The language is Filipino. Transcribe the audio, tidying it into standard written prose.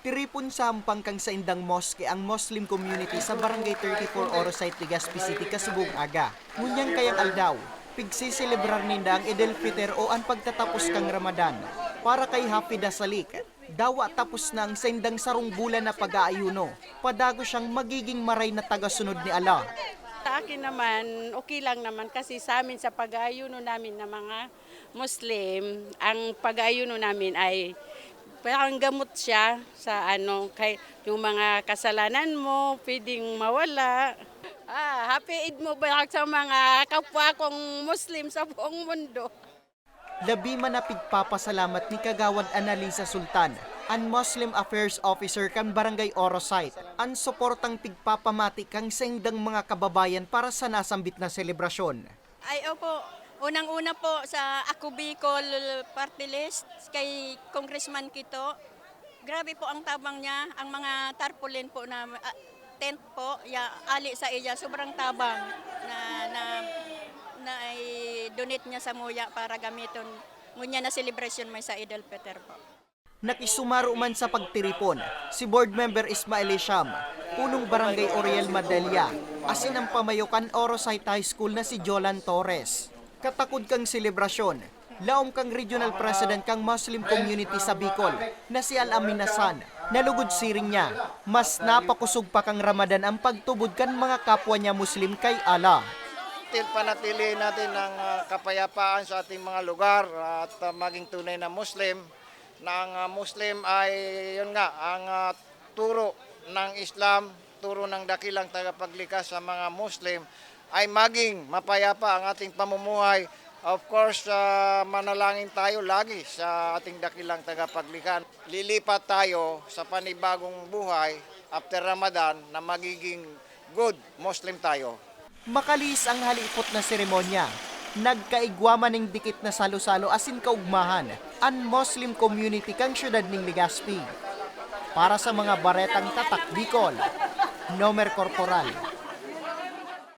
Tiripon sa hampang kang sa Indang Mosque ang Muslim community sa Barangay 34 Orosite, Legazpi City, Kasubong aga. Ngunyang kayang aldaw, pigsiselebrar ninda ang Idul Fitr o ang pagtatapos kang Ramadan. Para kay Hafida Salik, dawa tapos na ang sa indang sarong bulan na pag-aayuno. Padago siyang magiging maray na tagasunod ni Allah. Sa akin naman, okay lang naman kasi sa amin sa pag-aayuno namin na mga Muslim, ang pag-aayuno namin ay parang gamot siya sa kay yung mga kasalanan mo, pwedeng mawala. Happy Eid mo ba sa mga kapwa kong Muslim sa buong mundo. Labi man na pigpapasalamat ni Kagawad Annalisa Sultan, ang Muslim Affairs Officer kan Barangay Orosite, ang suportang pigpapamati kang sa indang mga kababayan para sa nasambit na selebrasyon. Ay, opo. Unang-una po sa Ako Bicol Party List kay Congressman Kito. Grabe po ang tabang niya. Ang mga tarpaulin po na tent po, ali sa iya, sobrang tabang na i-donate niya sa Muya para gamiton ngunya na celebration may sa Idul Fitr po. Nakisumaro man sa pagtiripon, si Board Member Ismael Isham, punong Barangay Oriel Madalya, asin ang pamayokan Orosite High School na si Jolan Torres. Katakod kang selebrasyon, laom kang Regional President kang Muslim Community sa Bicol na si Al-Amin Hasan, nalugod siring niya, mas napakusog pa kang Ramadan ang pagtubod kan mga kapwa niya Muslim kay Allah. Panatilihin natin ang kapayapaan sa ating mga lugar at maging tunay na Muslim. Na ang Muslim ay yun nga, ang turo ng Islam, turo ng dakilang tagapaglikha sa mga Muslim ay maging mapayapa ang ating pamumuhay. Of course, manalangin tayo lagi sa ating dakilang tagapaglikha. Lilipat tayo sa panibagong buhay after Ramadan na magiging good Muslim tayo. Makalis ang halipot na seremonya. Nagkaigwaman ng dikit na salo-salo asin kaugmahan ang Muslim community kang syudad ng Legazpi. Para sa mga baretang tatak Bicol, Nomer Corporal.